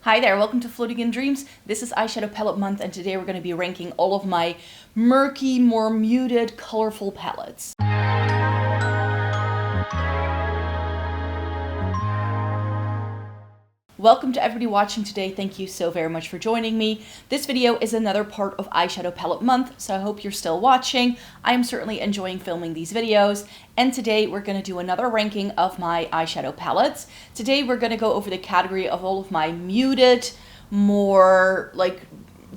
Hi there, welcome to Floating in Dreams. This is eyeshadow palette month and today we're going to be ranking all of my murky, more muted, colorful palettes. Welcome to everybody watching today. Thank you so very much for joining me. This video is another part of eyeshadow palette month, so I hope you're still watching. I am certainly enjoying filming these videos, and today we're going to do another ranking of my eyeshadow palettes. Today we're going to go over the category of all of my muted, more like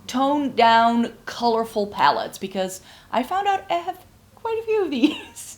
toned down, colorful palettes, because I found out I have quite a few of these.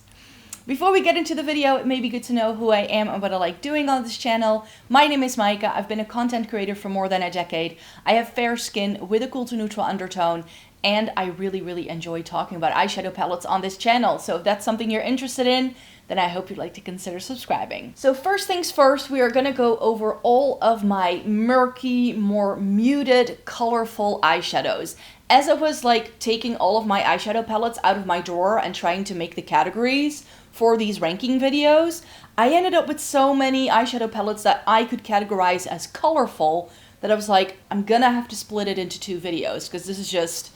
Before we get into the video, it may be good to know who I am and what I like doing on this channel. My name is Maaike. I've been a content creator for more than a decade. I have fair skin with a cool to neutral undertone, and I really enjoy talking about eyeshadow palettes on this channel. So if that's something you're interested in, then I hope you'd like to consider subscribing. So first things first, we are gonna go over all of my murky, more muted, colorful eyeshadows. As I was like taking all of my eyeshadow palettes out of my drawer and trying to make the categories for these ranking videos, I ended up with so many eyeshadow palettes that I could categorize as colorful that I was like, I'm gonna have to split it into two videos because this is just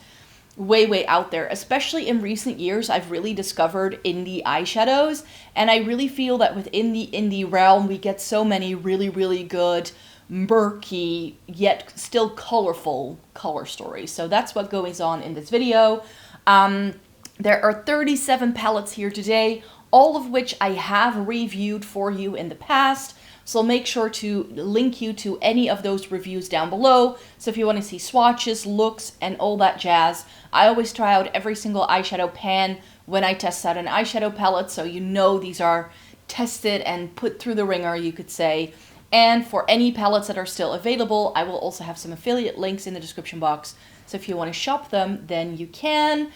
way out there. Especially in recent years, I've really discovered indie eyeshadows, and I really feel that within the indie realm, we get so many really good, murky, yet still colorful color stories. So that's what goes on in this video. There are 37 palettes here today, all of which I have reviewed for you in the past. So I'll make sure to link you to any of those reviews down below. So if you want to see swatches, looks, and all that jazz, I always try out every single eyeshadow pan when I test out an eyeshadow palette. So you know these are tested and put through the ringer, you could say. And for any palettes that are still available, I will also have some affiliate links in the description box. So if you want to shop them, then you can.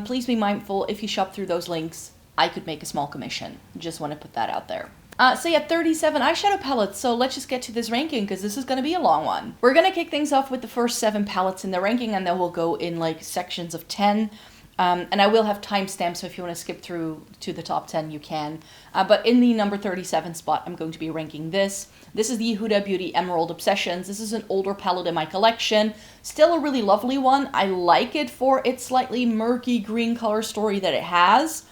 Please be mindful, if you shop through those links, I could make a small commission. Just want to put that out there. So yeah, 37 eyeshadow palettes. So let's just get to this ranking because this is going to be a long one. We're going to kick things off with the first 7 palettes in the ranking, and then we'll go in like sections of 10. And I will have timestamps, so if you want to skip through to the top 10, you can. But in the number 37 spot, I'm going to be ranking this. This is the Huda Beauty Emerald Obsessions. This is an older palette in my collection. Still a really lovely one. I like it for its slightly murky green color story that it has.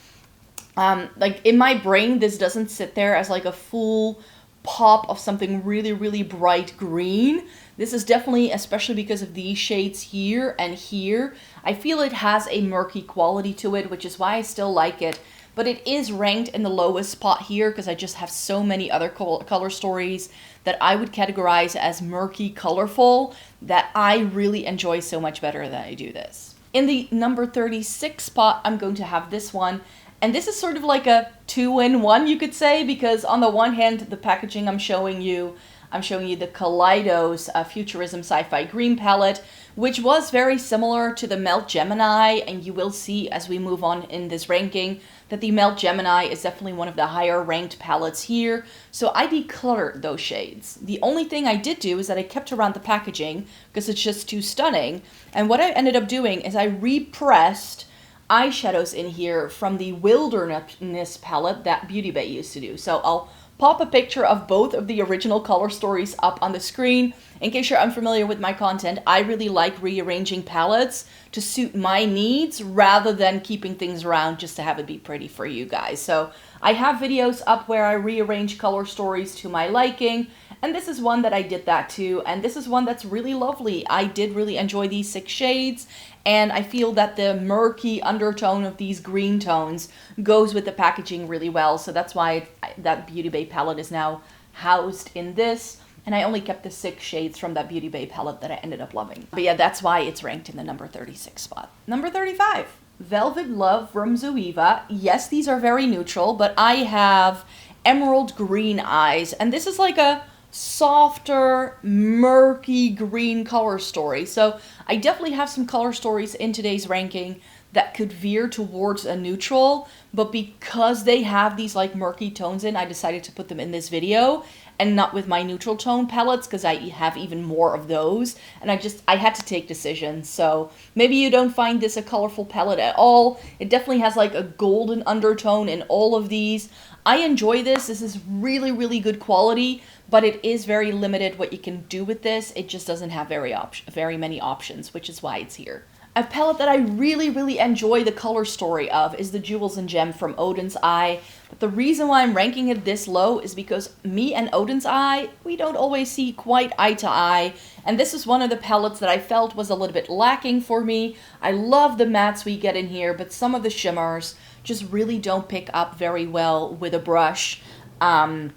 Like in my brain, this doesn't sit there as like a full pop of something really bright green. This is definitely, especially because of these shades here and here, I feel it has a murky quality to it, which is why I still like it. But it is ranked in the lowest spot here because I just have so many other color stories that I would categorize as murky colorful that I really enjoy so much better than I do this. In the number 36 spot, I'm going to have this one. And this is sort of like a 2-in-1, you could say, because on the one hand, the packaging I'm showing you the Kaleidos Futurism Sci-Fi Green palette, which was very similar to the Melt Gemini, and you will see as we move on in this ranking that the Melt Gemini is definitely one of the higher ranked palettes here, so I decluttered those shades. The only thing I did do is that I kept around the packaging because it's just too stunning, and what I ended up doing is I repressed eyeshadows in here from the Wilderness palette that Beauty Bay used to do. So I'll pop a picture of both of the original color stories up on the screen. In case you're unfamiliar with my content, I really like rearranging palettes to suit my needs rather than keeping things around just to have it be pretty for you guys. So I have videos up where I rearrange color stories to my liking, and this is one that I did that too, and this is one that's really lovely. I did really enjoy these 6 shades, and I feel that the murky undertone of these green tones goes with the packaging really well, so that's why that Beauty Bay palette is now housed in this, and I only kept the 6 shades from that Beauty Bay palette that I ended up loving. But yeah, that's why it's ranked in the number 36 spot. Number 35, Velvet Love from Zoeva. Yes, these are very neutral, but I have emerald green eyes, and this is like a softer, murky green color story. So I definitely have some color stories in today's ranking that could veer towards a neutral, but because they have these like murky tones in, I decided to put them in this video and not with my neutral tone palettes because I have even more of those, and I had to take decisions. So maybe you don't find this a colorful palette at all. It definitely has like a golden undertone in all of these. I enjoy this. This is really good quality, but it is very limited what you can do with this. It just doesn't have very many options, which is why it's here. A palette that I really enjoy the color story of is the Jewels and Gem from Odin's Eye. But the reason why I'm ranking it this low is because me and Odin's Eye, we don't always see quite eye to eye. And this is one of the palettes that I felt was a little bit lacking for me. I love the mattes we get in here, but some of the shimmers just really don't pick up very well with a brush. And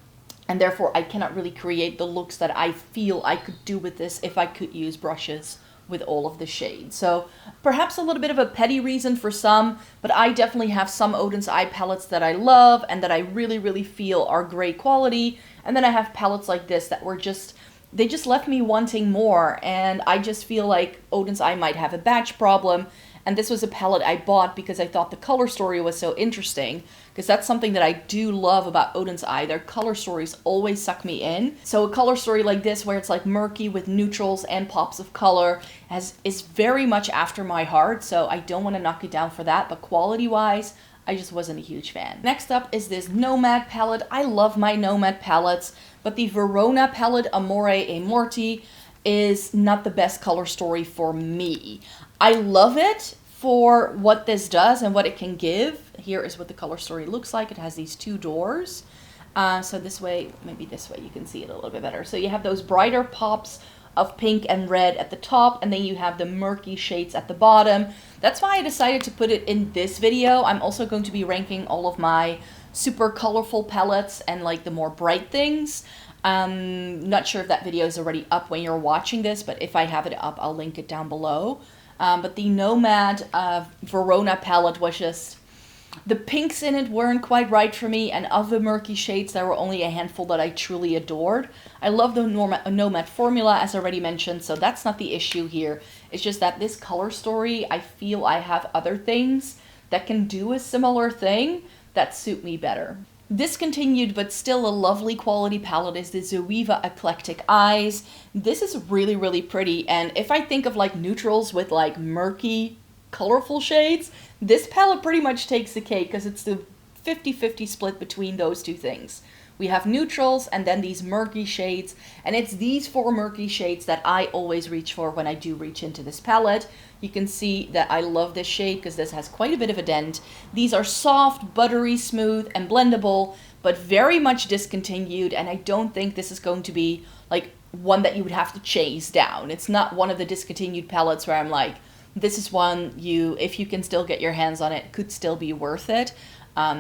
therefore I cannot really create the looks that I feel I could do with this if I could use brushes with all of the shades. So perhaps a little bit of a petty reason for some, but I definitely have some Odin's Eye palettes that I love and that I really feel are great quality. And then I have palettes like this that were they just left me wanting more, and I just feel like Odin's Eye might have a batch problem. And this was a palette I bought because I thought the color story was so interesting, because that's something that I do love about Odin's Eye. Their color stories always suck me in. So a color story like this, where it's like murky with neutrals and pops of color, is very much after my heart. So I don't want to knock it down for that, but quality-wise, I just wasn't a huge fan. Next up is this Nomad palette. I love my Nomad palettes, but the Verona palette, Amore e Morti, is not the best color story for me. I love it for what this does and what it can give. Here is what the color story looks like. It has these two doors. So this way, maybe this way you can see it a little bit better. So you have those brighter pops of pink and red at the top, and then you have the murky shades at the bottom. That's why I decided to put it in this video. I'm also going to be ranking all of my super colorful palettes and like the more bright things. Not sure if that video is already up when you're watching this, but if I have it up, I'll link it down below. But the Nomad Verona palette was just, the pinks in it weren't quite right for me, and of the murky shades, there were only a handful that I truly adored. I love the Nomad formula, as I already mentioned, so that's not the issue here. It's just that this color story, I feel I have other things that can do a similar thing that suit me better. Discontinued but still a lovely quality palette is the Zoeva Eclectic Eyes. This is really pretty, and if I think of like neutrals with like murky colorful shades, this palette pretty much takes the cake because it's the 50-50 split between those two things. We have neutrals and then these murky shades, and it's these four murky shades that I always reach for when I do reach into this palette. You can see that I love this shade because this has quite a bit of a dent. These are soft, buttery, smooth, and blendable, but very much discontinued, and I don't think this is going to be like one that you would have to chase down. It's not one of the discontinued palettes where I'm like, this is one if you can still get your hands on it, could still be worth it.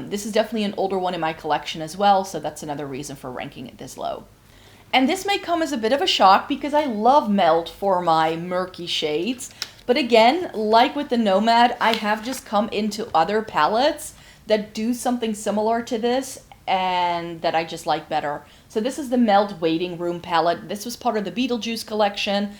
This is definitely an older one in my collection as well, so that's another reason for ranking it this low. And this may come as a bit of a shock because I love Melt for my murky shades. But again, like with the Nomad, I have just come into other palettes that do something similar to this and that I just like better. So this is the Melt Waiting Room palette. This was part of the Beetlejuice collection.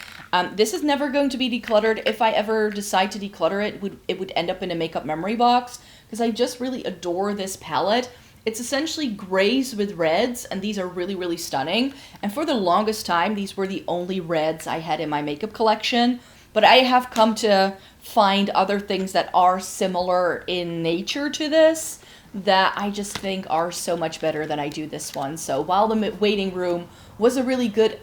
This is never going to be decluttered. If I ever decide to declutter it, it would end up in a makeup memory box because I just really adore this palette. It's essentially grays with reds, and these are really stunning. And for the longest time, these were the only reds I had in my makeup collection. But I have come to find other things that are similar in nature to this that I just think are so much better than I do this one. So while the Waiting Room was a really good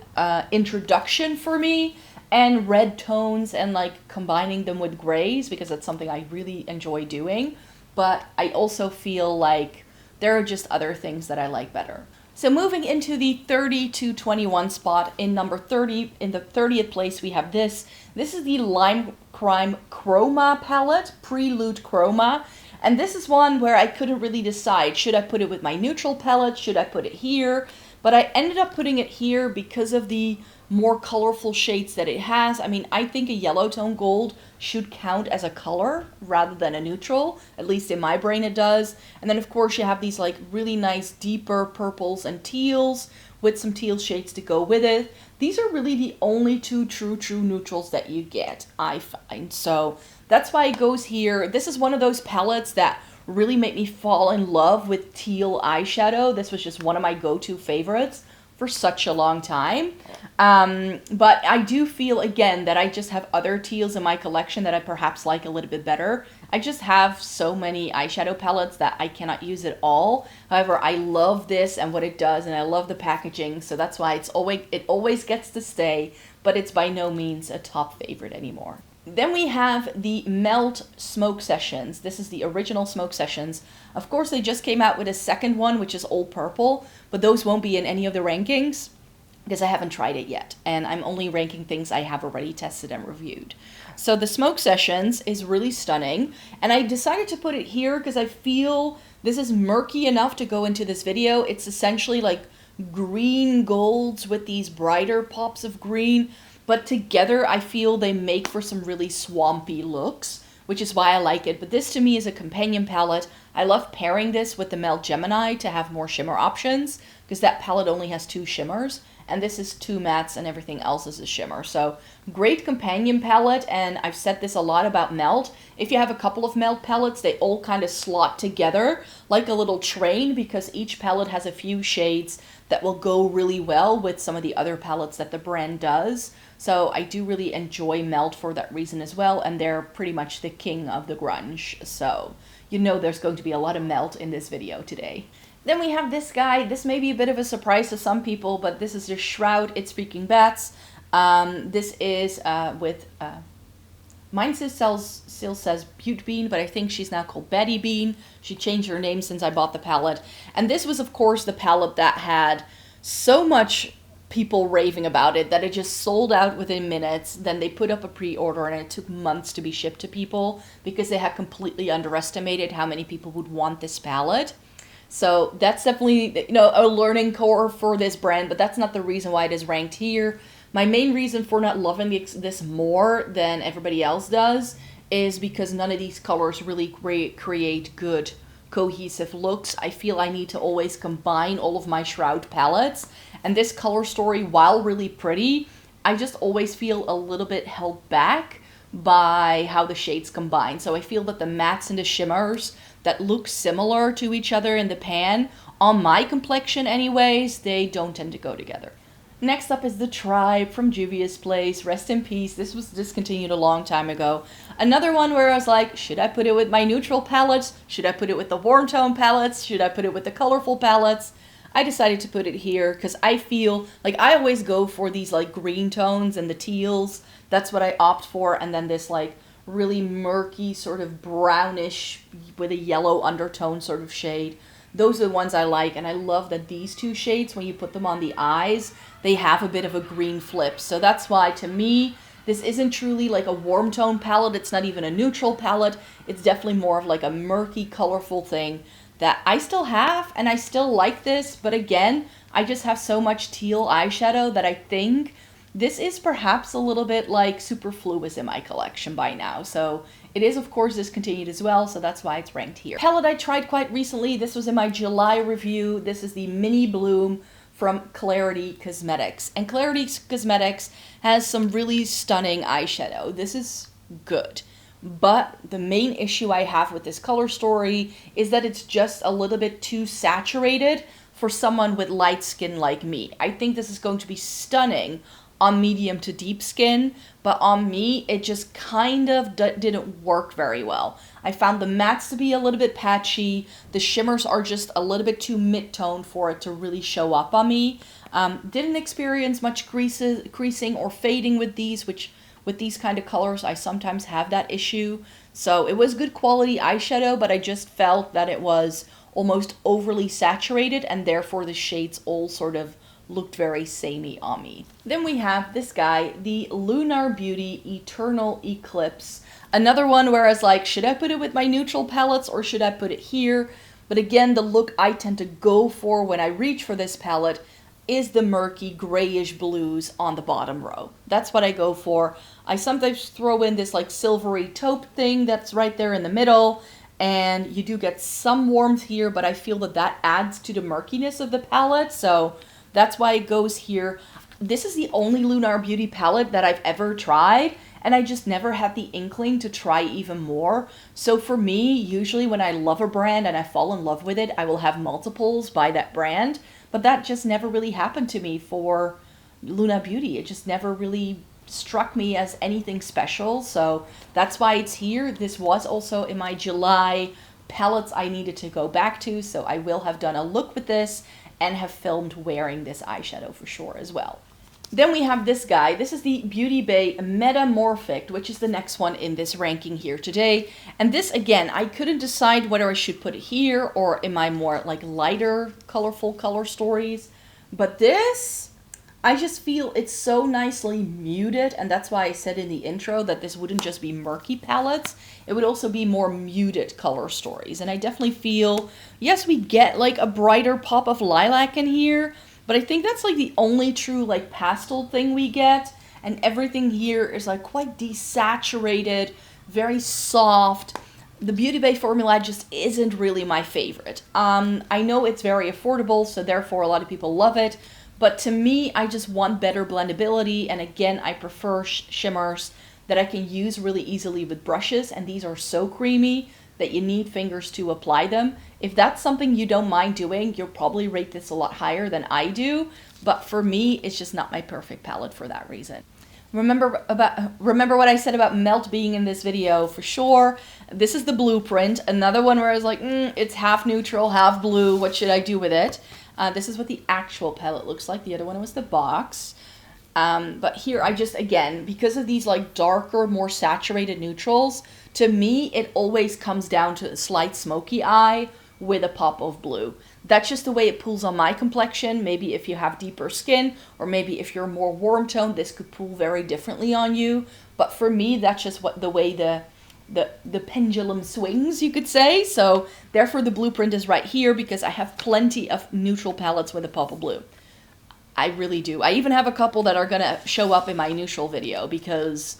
introduction for me, and red tones and like combining them with grays, because that's something I really enjoy doing, but I also feel like there are just other things that I like better. So moving into the 30 to 21 spot, in number 30, in the 30th place, we have this. This is the Lime Crime Chroma palette, Prelude Chroma. And this is one where I couldn't really decide, should I put it with my neutral palette, should I put it here? But I ended up putting it here because of the more colorful shades that it has. I mean, I think a yellow tone gold should count as a color rather than a neutral, at least in my brain it does. And then of course you have these like really nice deeper purples and teals with some teal shades to go with it. These are really the only two true neutrals that you get, I find. So that's why it goes here. This is one of those palettes that really made me fall in love with teal eyeshadow. This was just one of my go-to favorites for such a long time. But I do feel, again, that I just have other teals in my collection that I perhaps like a little bit better. I just have so many eyeshadow palettes that I cannot use it all. However, I love this and what it does, and I love the packaging, so that's why it always gets to stay, but it's by no means a top favorite anymore. Then we have the Melt Smoke Sessions. This is the original Smoke Sessions. Of course, they just came out with a second one, which is Old Purple, but those won't be in any of the rankings because I haven't tried it yet, and I'm only ranking things I have already tested and reviewed. So the Smoke Sessions is really stunning, and I decided to put it here because I feel this is murky enough to go into this video. It's essentially like green golds with these brighter pops of green, but together I feel they make for some really swampy looks, which is why I like it. But this to me is a companion palette. I love pairing this with the Melt Gemini to have more shimmer options, because that palette only has 2 shimmers, and this is 2 mattes and everything else is a shimmer. So great companion palette, and I've said this a lot about Melt. If you have a couple of Melt palettes, they all kind of slot together like a little train, because each palette has a few shades that will go really well with some of the other palettes that the brand does. So I do really enjoy Melt for that reason as well, and they're pretty much the king of the grunge. So you know there's going to be a lot of Melt in this video today. Then we have this guy. This may be a bit of a surprise to some people, but this is the Shroud It's Freaking Bats. This is with, mine still says Beauty Bean, but I think she's now called Betty Bean. She changed her name since I bought the palette. And this was, of course, the palette that had so much people raving about it that it just sold out within minutes. Then they put up a pre-order and it took months to be shipped to people because they had completely underestimated how many people would want this palette. So that's definitely, a learning curve for this brand, but that's not the reason why it is ranked here. My main reason for not loving this more than everybody else does is because none of these colors really create good cohesive looks. I feel I need to always combine all of my Shroud palettes, and this color story, while really pretty, I just always feel a little bit held back by how the shades combine. So I feel that the mattes and the shimmers that look similar to each other in the pan, on my complexion anyways, they don't tend to go together. Next up is the Tribe from Juvia's Place. Rest in peace. This was discontinued a long time ago. Another one where I was like, should I put it with my neutral palettes? Should I put it with the warm tone palettes? Should I put it with the colorful palettes? I decided to put it here because I feel like I always go for these like green tones and the teals. That's what I opt for. And then this like really murky sort of brownish with a yellow undertone sort of shade. Those are the ones I like, and I love that these 2 shades, when you put them on the eyes, they have a bit of a green flip. So that's why, to me, this isn't truly like a warm tone palette. It's not even a neutral palette. It's definitely more of like a murky, colorful thing that I still have, and I still like this. But again, I just have so much teal eyeshadow that I think this is perhaps a little bit like superfluous in my collection by now. So it is, of course, discontinued as well, so that's why it's ranked here. Palette I tried quite recently. This was in my July review. This is the Mini Bloom from Clarity Cosmetics. And Clarity Cosmetics has some really stunning eyeshadow. This is good. But the main issue I have with this color story is that it's just a little bit too saturated for someone with light skin like me. I think this is going to be stunning on medium to deep skin, but on me, it just kind of didn't work very well. I found the mattes to be a little bit patchy. The shimmers are just a little bit too mid-tone for it to really show up on me. Didn't experience much creasing or fading with these, which with these kind of colors, I sometimes have that issue. So it was good quality eyeshadow, but I just felt that it was almost overly saturated, and therefore the shades all sort of looked very samey on me. Then we have this guy, the Lunar Beauty Eternal Eclipse. Another one where I was like, should I put it with my neutral palettes or should I put it here? But again, the look I tend to go for when I reach for this palette is the murky grayish blues on the bottom row. That's what I go for. I sometimes throw in this like silvery taupe thing that's right there in the middle, and you do get some warmth here, but I feel that that adds to the murkiness of the palette, so that's why it goes here. This is the only Lunar Beauty palette that I've ever tried, and I just never had the inkling to try even more. So for me, usually when I love a brand and I fall in love with it, I will have multiples by that brand. but that just never really happened to me for Luna Beauty. It just never really struck me as anything special, so that's why it's here. This was also in my July palettes I needed to go back to, so I will have done a look with this and have filmed wearing this eyeshadow for sure as well. Then we have this guy. This is the Beauty Bay Metamorphic, which is the next one in this ranking here today. And this, again, I couldn't decide whether I should put it here or in my more like lighter, colorful color stories. But this, I just feel it's so nicely muted, and that's why I said in the intro that this wouldn't just be murky palettes, it would also be more muted color stories. And I definitely feel, yes, we get like a brighter pop of lilac in here, but I think that's like the only true like pastel thing we get, and everything here is like quite desaturated, very soft. The Beauty Bay formula just isn't really my favorite. I know it's very affordable, so therefore a lot of people love it, but to me, I just want better blendability, and again, I prefer shimmers that I can use really easily with brushes, and these are so creamy that you need fingers to apply them. If that's something you don't mind doing, you'll probably rate this a lot higher than I do, but for me, it's just not my perfect palette for that reason. Remember what I said about Melt being in this video for sure. This is the blueprint, another one where I was like, it's half neutral, half blue, what should I do with it? This is what the actual palette looks like. The other one was the box. But here I just, again, because of these like darker, more saturated neutrals, to me, it always comes down to a slight smoky eye with a pop of blue. That's just the way it pulls on my complexion. Maybe if you have deeper skin, or maybe if you're more warm toned, this could pull very differently on you. But for me, that's just what the way the pendulum swings, you could say. So therefore the blueprint is right here, because I have plenty of neutral palettes with a pop of blue. I really do. I even have a couple that are gonna show up in my neutral video, because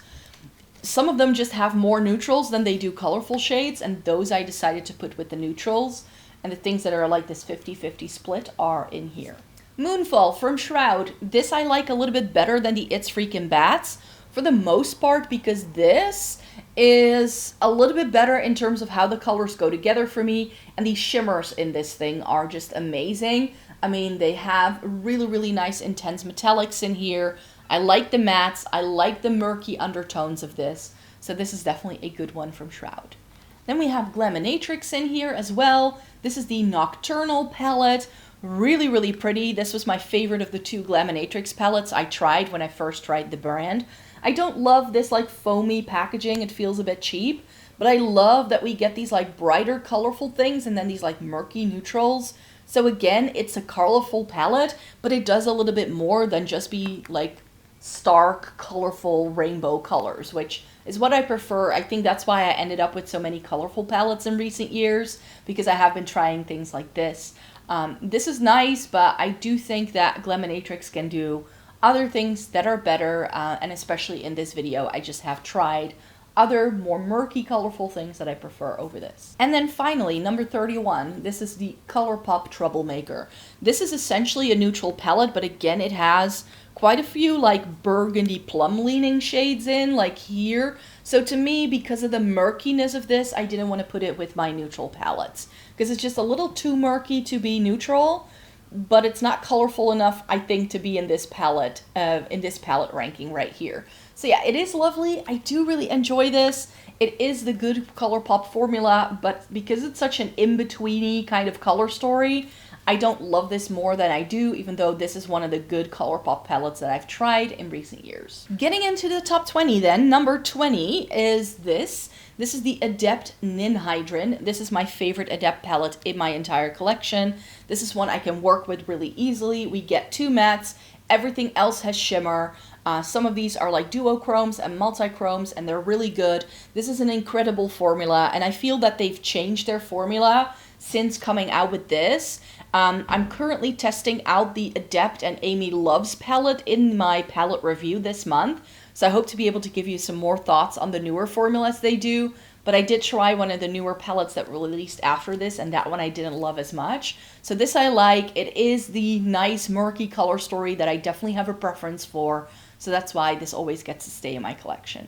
some of them just have more neutrals than they do colorful shades, and those I decided to put with the neutrals, and the things that are like this 50-50 split are in here. Moonfall from Shroud. This I like a little bit better than the It's Freakin' Bats for the most part, because this is a little bit better in terms of how the colors go together for me, and these shimmers in this thing are just amazing. I mean, they have really, really nice intense metallics in here. I like the mattes. I like the murky undertones of this. So this is definitely a good one from Shroud. Then we have Glaminatrix in here as well. This is the Nocturnal palette. Really, really pretty. This was my favorite of the two Glaminatrix palettes I tried when I first tried the brand. I don't love this like foamy packaging. It feels a bit cheap. But I love that we get these like brighter, colorful things and then these like murky neutrals. So again, it's a colorful palette, but it does a little bit more than just be like stark, colorful rainbow colors, which is what I prefer. I think that's why I ended up with so many colorful palettes in recent years, because I have been trying things like this. This is nice, but I do think that Glaminatrix can do other things that are better, and especially in this video, I just have tried other more murky, colorful things that I prefer over this. And then finally, number 31, this is the ColourPop Troublemaker. This is essentially a neutral palette, but again, it has quite a few like burgundy plum leaning shades in, like here. So to me, because of the murkiness of this, I didn't want to put it with my neutral palettes, because it's just a little too murky to be neutral, but it's not colorful enough, I think, to be in this palette ranking right here. So yeah, it is lovely. I do really enjoy this. It is the good ColourPop formula, but because it's such an in-betweeny kind of color story, I don't love this more than I do, even though this is one of the good ColourPop palettes that I've tried in recent years. Getting into the top 20 then, number 20 is this. This is the Adept Ninhydrin. This is my favorite Adept palette in my entire collection. This is one I can work with really easily. We get two mattes. Everything else has shimmer. Some of these are like duochromes and multichromes, and they're really good. This is an incredible formula, and I feel that they've changed their formula since coming out with this. I'm currently testing out the Adept and Amy Loves palette in my palette review this month, so I hope to be able to give you some more thoughts on the newer formulas they do. But I did try one of the newer palettes that were released after this, and that one I didn't love as much. So this I like. It is the nice murky color story that I definitely have a preference for, so that's why this always gets to stay in my collection.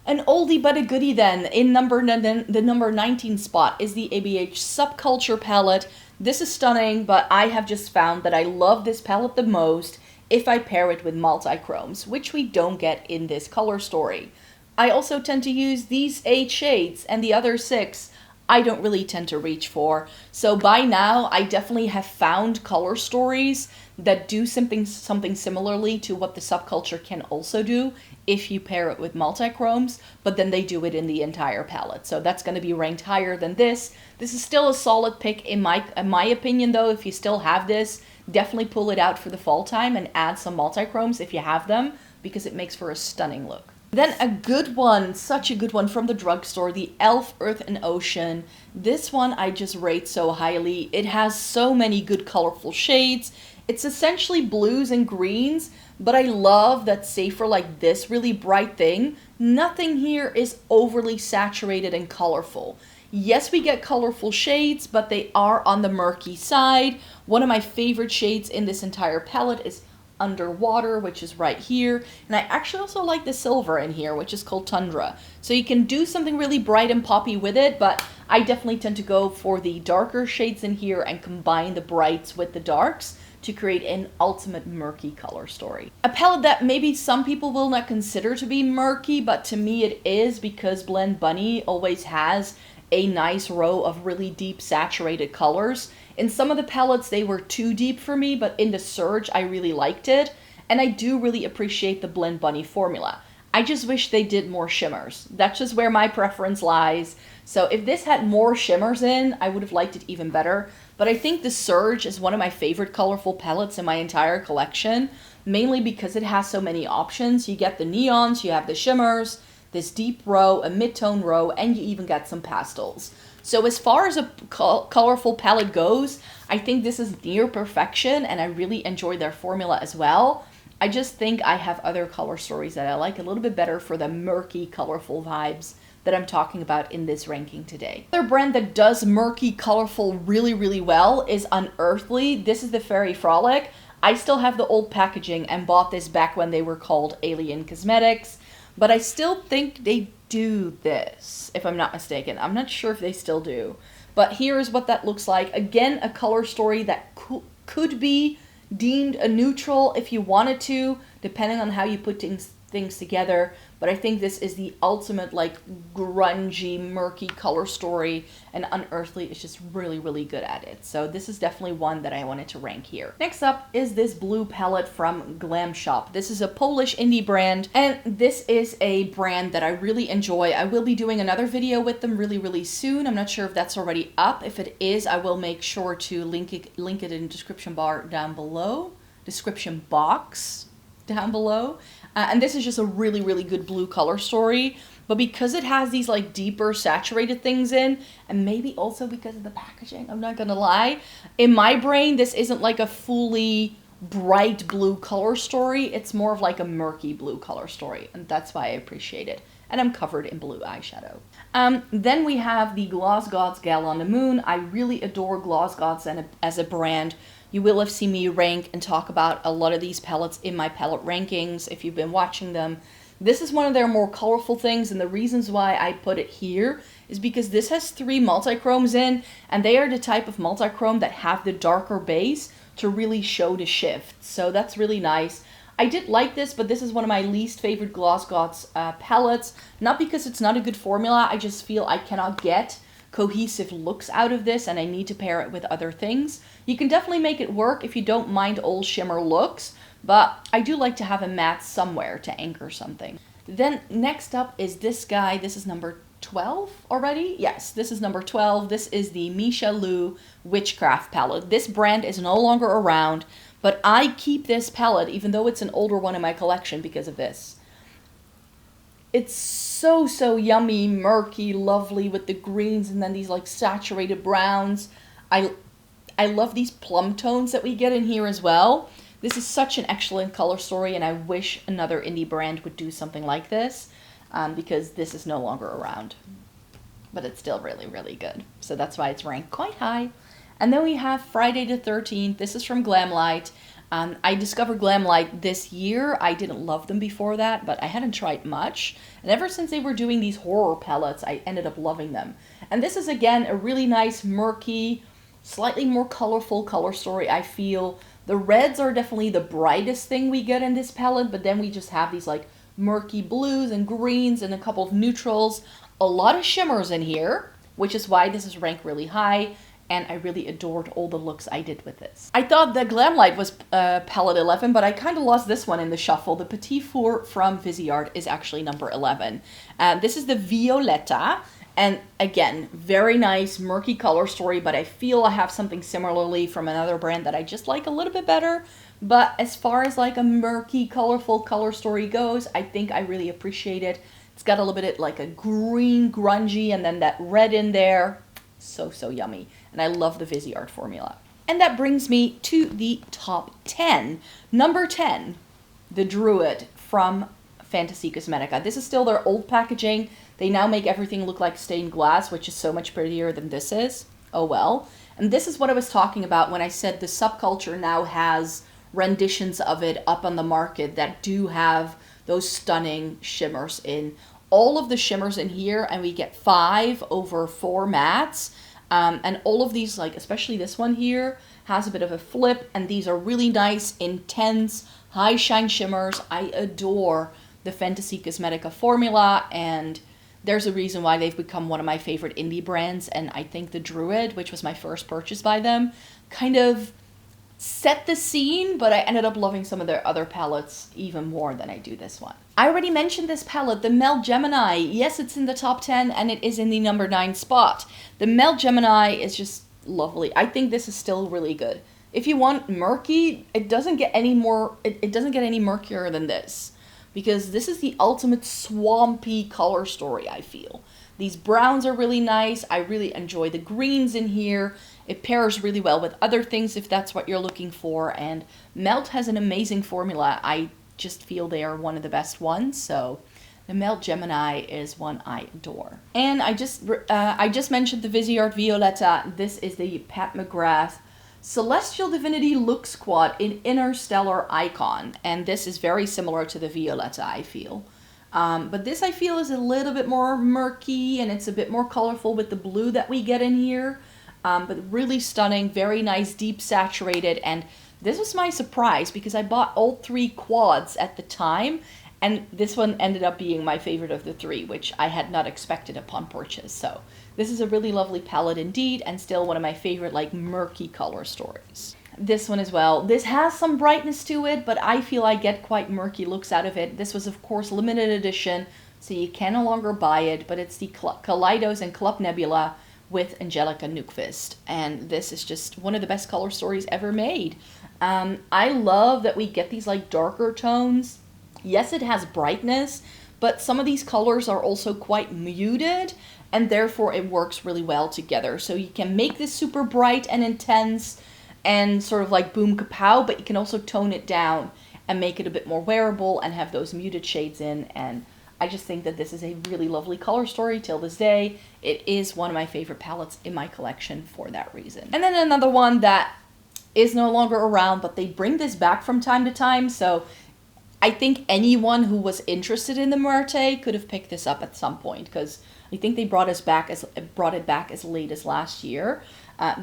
An oldie but a goodie then. In the number 19 spot is the ABH Subculture palette. This is stunning, but I have just found that I love this palette the most if I pair it with multi-chromes, which we don't get in this color story. I also tend to use these 8 shades, and the other 6 I don't really tend to reach for. So by now, I definitely have found color stories that do something similarly to what the subculture can also do if you pair it with multi-chromes, but then they do it in the entire palette. So that's going to be ranked higher than this. This is still a solid pick in my opinion, though. If you still have this, definitely pull it out for the fall time and add some multi-chromes if you have them, because it makes for a stunning look. Then a good one, such a good one from the drugstore, the e.l.f. Earth and Ocean. This one I just rate so highly. It has so many good colorful shades. It's essentially blues and greens, but I love that, say for like this really bright thing, nothing here is overly saturated and colorful. Yes, we get colorful shades, but they are on the murky side. One of my favorite shades in this entire palette is Underwater, which is right here, and I actually also like the silver in here, which is called Tundra. So you can do something really bright and poppy with it, but I definitely tend to go for the darker shades in here and combine the brights with the darks to create an ultimate murky color story. A palette that maybe some people will not consider to be murky, but to me it is, because Blend Bunny always has a nice row of really deep saturated colors. In some of the palettes, they were too deep for me, but in the Surge, I really liked it. And I do really appreciate the Blend Bunny formula. I just wish they did more shimmers. That's just where my preference lies. So if this had more shimmers in, I would have liked it even better. But I think the Surge is one of my favorite colorful palettes in my entire collection, mainly because it has so many options. You get the neons, you have the shimmers, this deep row, a mid-tone row, and you even get some pastels. So as far as a colorful palette goes, I think this is near perfection, and I really enjoy their formula as well. I just think I have other color stories that I like a little bit better for the murky, colorful vibes that I'm talking about in this ranking today. Another brand that does murky, colorful really, really well is Unearthly. This is the Fairy Frolic. I still have the old packaging and bought this back when they were called Alien Cosmetics, but I still think they do this, if I'm not mistaken. I'm not sure if they still do, but here is what that looks like. Again, a color story that could be deemed a neutral if you wanted to, depending on how you put things together. But I think this is the ultimate like grungy, murky color story, and Unearthly is just really, really good at it. So this is definitely one that I wanted to rank here. Next up is this blue palette from Glam Shop. This is a Polish indie brand, and this is a brand that I really enjoy. I will be doing another video with them really, really soon. I'm not sure if that's already up. If it is, I will make sure to link it in the description bar down below, description box down below. And this is just a really, really good blue color story. But because it has these like deeper saturated things in, and maybe also because of the packaging, I'm not gonna lie, in my brain, this isn't like a fully bright blue color story. It's more of like a murky blue color story. And that's why I appreciate it. And I'm covered in blue eyeshadow. Then we have the Gloss Gods Gal on the Moon. I really adore Gloss Gods as a brand. You will have seen me rank and talk about a lot of these palettes in my palette rankings if you've been watching them. This is one of their more colorful things, and the reasons why I put it here is because this has 3 multi-chromes in, and they are the type of multi-chrome that have the darker base to really show the shift. So that's really nice. I did like this, but this is one of my least favorite Gloss Gods palettes. Not because it's not a good formula, I just feel I cannot get cohesive looks out of this, and I need to pair it with other things. You can definitely make it work if you don't mind old shimmer looks, but I do like to have a matte somewhere to anchor something. Then next up is this guy. This is number 12 already? Yes, this is number 12. This is the Misha Lu Witchcraft palette. This brand is no longer around, but I keep this palette even though it's an older one in my collection because of this. It's so, so yummy, murky, lovely with the greens and then these like saturated browns. I love these plum tones that we get in here as well. This is such an excellent color story, and I wish another indie brand would do something like this because this is no longer around. But it's still really, really good. So that's why it's ranked quite high. And then we have Friday the 13th. This is from Glamlight. I discovered Glamlight this year. I didn't love them before that, but I hadn't tried much. And ever since they were doing these horror palettes, I ended up loving them. And this is, again, a really nice, murky, slightly more colorful color story, I feel. The reds are definitely the brightest thing we get in this palette, but then we just have these like murky blues and greens and a couple of neutrals. A lot of shimmers in here, which is why this is ranked really high, and I really adored all the looks I did with this. I thought the Glam Light was palette 11, but I kind of lost this one in the shuffle. The Petit Four from Viseart is actually number 11. This is the Violetta, and again, very nice murky color story, but I feel I have something similarly from another brand that I just like a little bit better. But as far as like a murky, colorful color story goes, I think I really appreciate it. It's got a little bit of like a green grungy and then that red in there. So yummy. And I love the Viseart formula. And that brings me to the top 10. Number 10, the Druid from Fantasy Cosmetica. This is still their old packaging. They now make everything look like stained glass, which is so much prettier than this is. Oh well. And this is what I was talking about when I said the subculture now has renditions of it up on the market that do have those stunning shimmers in. All of the shimmers in here, and we get 5 over 4 mattes. And all of these, like especially this one here, has a bit of a flip, and these are really nice, intense, high shine shimmers. I adore the Fantasy Cosmetica formula, and there's a reason why they've become one of my favorite indie brands, and I think the Druid, which was my first purchase by them, kind of set the scene, but I ended up loving some of their other palettes even more than I do this one. I already mentioned this palette, the Melt Gemini. Yes, it's in the top 10 and it is in the number 9 spot. The Melt Gemini is just lovely. I think this is still really good. If you want murky, it doesn't get any more, it doesn't get any murkier than this, because this is the ultimate swampy color story, I feel. These browns are really nice. I really enjoy the greens in here. It pairs really well with other things if that's what you're looking for. And Melt has an amazing formula. I just feel they are one of the best ones. So the Melt Gemini is one I adore. And I just mentioned the Viseart Violetta. This is the Pat McGrath Celestial Divinity Look Squad in Interstellar Icon. And this is very similar to the Violetta, I feel. But this I feel is a little bit more murky, and it's a bit more colorful with the blue that we get in here. But really stunning, very nice, deep saturated, and this was my surprise because I bought all 3 quads at the time, and this one ended up being my favorite of the 3, which I had not expected upon purchase. So this is a really lovely palette indeed, and still one of my favorite like murky color stories. This one as well. This has some brightness to it, but I feel I get quite murky looks out of it. This was of course limited edition, so you can no longer buy it, but it's the Kaleidos and Club Nebula with Angelica Nukvist, and this is just one of the best color stories ever made. I love that we get these like darker tones. Yes, it has brightness, but some of these colors are also quite muted, and therefore it works really well together. So you can make this super bright and intense and sort of like boom kapow, but you can also tone it down and make it a bit more wearable and have those muted shades in, and I just think that this is a really lovely color story till this day. It is one of my favorite palettes in my collection for that reason. And then another one that is no longer around, but they bring this back from time to time, so I think anyone who was interested in the Muerte could have picked this up at some point, because I think they brought it back as late as last year.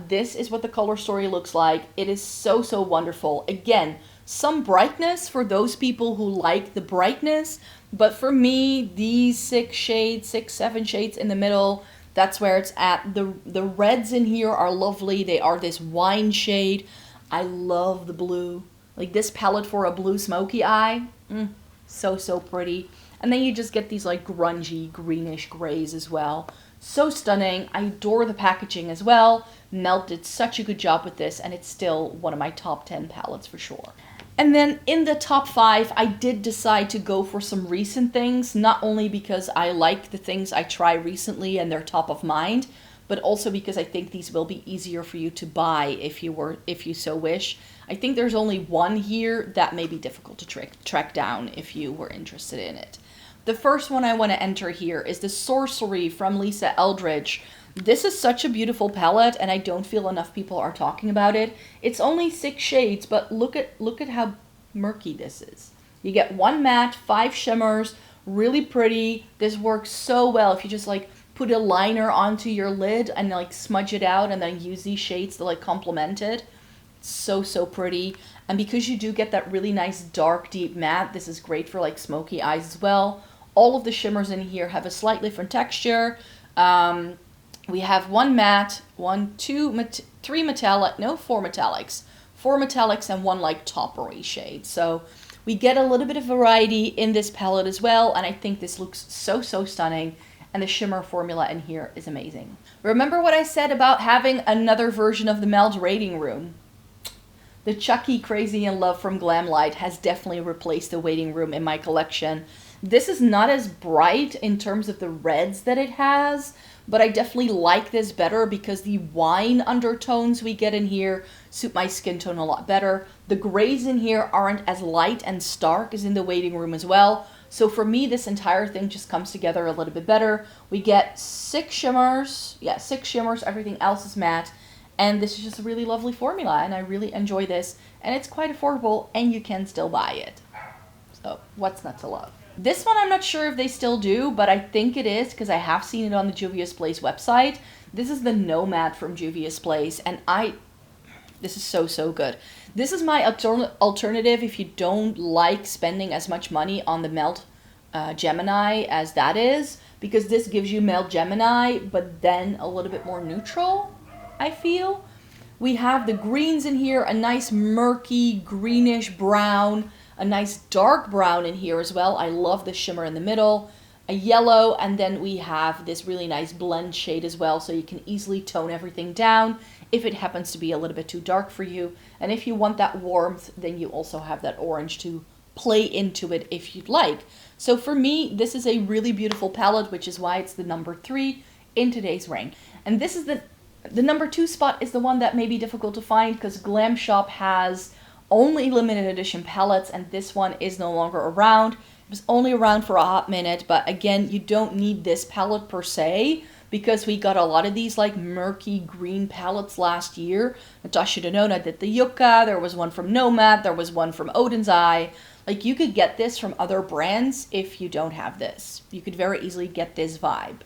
This is what the color story looks like. It is so wonderful. Again, some brightness for those people who like the brightness, but for me, these 6 shades, 7 shades in the middle, that's where it's at. The reds in here are lovely. They are this wine shade. I love the blue. Like this palette for a blue smoky eye. So pretty. And then you just get these like grungy greenish grays as well. So stunning. I adore the packaging as well. Melt did such a good job with this, and it's still one of my top 10 palettes for sure. And then in the top 5, I did decide to go for some recent things, not only because I like the things I try recently and they're top of mind, but also because I think these will be easier for you to buy if you so wish. I think there's only one here that may be difficult to track down if you were interested in it. The first one I want to enter here is the Sorcery from Lisa Eldridge. This is such a beautiful palette, and I don't feel enough people are talking about it. It's only 6 shades, but look at how murky this is. You get 1 matte, 5 shimmers, really pretty. This works so well if you just like put a liner onto your lid and like smudge it out and then use these shades to like complement it. It's so, so pretty. And because you do get that really nice dark deep matte, this is great for like smoky eyes as well. All of the shimmers in here have a slightly different texture. We have one matte, three metallic, no, four metallics. Four metallics and one like toppery shade. So we get a little bit of variety in this palette as well, and I think this looks so, so stunning, and the shimmer formula in here is amazing. Remember what I said about having another version of the Meld Rating Room? The Chucky Crazy in Love from Glamlight has definitely replaced the waiting room in my collection. This is not as bright in terms of the reds that it has, but I definitely like this better because the wine undertones we get in here suit my skin tone a lot better. The grays in here aren't as light and stark as in the waiting room as well. So for me, this entire thing just comes together a little bit better. We get 6 shimmers. Yeah, 6 shimmers. Everything else is matte. And this is just a really lovely formula, and I really enjoy this. And it's quite affordable, and you can still buy it. So what's not to love? This one I'm not sure if they still do, but I think it is because I have seen it on the Juvia's Place website. This is the Nomad from Juvia's Place, and this is so, so good. This is my alternative if you don't like spending as much money on the Melt Gemini as that is, because this gives you Melt Gemini, but then a little bit more neutral, I feel. We have the greens in here, a nice murky greenish brown, a nice dark brown in here as well. I love the shimmer in the middle, a yellow, and then we have this really nice blend shade as well, so you can easily tone everything down if it happens to be a little bit too dark for you. And if you want that warmth, then you also have that orange to play into it if you'd like. So for me, this is a really beautiful palette, which is why it's the number 3 in today's rank. And this is the number 2 spot is the one that may be difficult to find because Glam Shop has only limited edition palettes, and this one is no longer around. It was only around for a hot minute, but again, you don't need this palette per se because we got a lot of these like murky green palettes last year. Natasha Denona did the Yucca, there was one from Nomad, there was one from Odin's Eye. Like, you could get this from other brands if you don't have this. You could very easily get this vibe.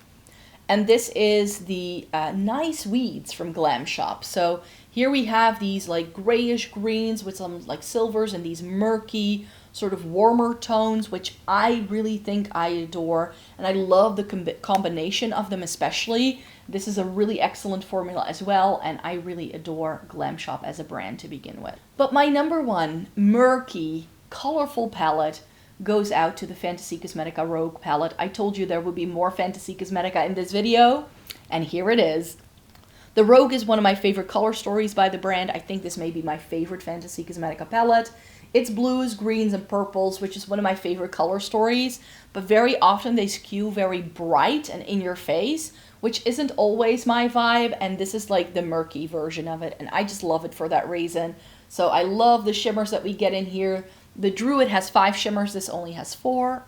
And this is the Nice Weeds from Glam Shop. So here we have these like grayish greens with some like silvers and these murky sort of warmer tones, which I really think I adore. And I love the combination of them especially. This is a really excellent formula as well, and I really adore Glam Shop as a brand to begin with. But my number 1 murky, colorful palette goes out to the Fantasy Cosmetica Rogue palette. I told you there would be more Fantasy Cosmetica in this video, and here it is. The Rogue is one of my favorite color stories by the brand. I think this may be my favorite Fantasy Cosmetica palette. It's blues, greens, and purples, which is one of my favorite color stories, but very often they skew very bright and in your face, which isn't always my vibe, and this is like the murky version of it, and I just love it for that reason. So I love the shimmers that we get in here. The Druid has 5 shimmers, this only has 4.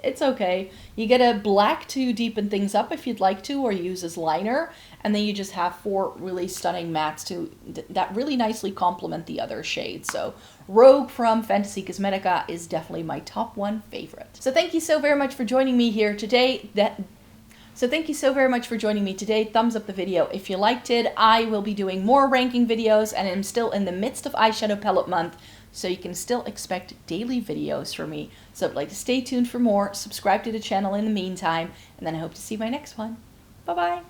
It's okay. You get a black to deepen things up if you'd like to, or use as liner, and then you just have 4 really stunning mattes that really nicely complement the other shades. So Rogue from Fantasy Cosmetica is definitely my top 1 favorite. So thank you so very much for joining me here today. Thumbs up the video if you liked it. I will be doing more ranking videos, and I'm still in the midst of eyeshadow palette month, so you can still expect daily videos from me. So I'd like to stay tuned for more, subscribe to the channel in the meantime, and then I hope to see you in my next one. Bye-bye.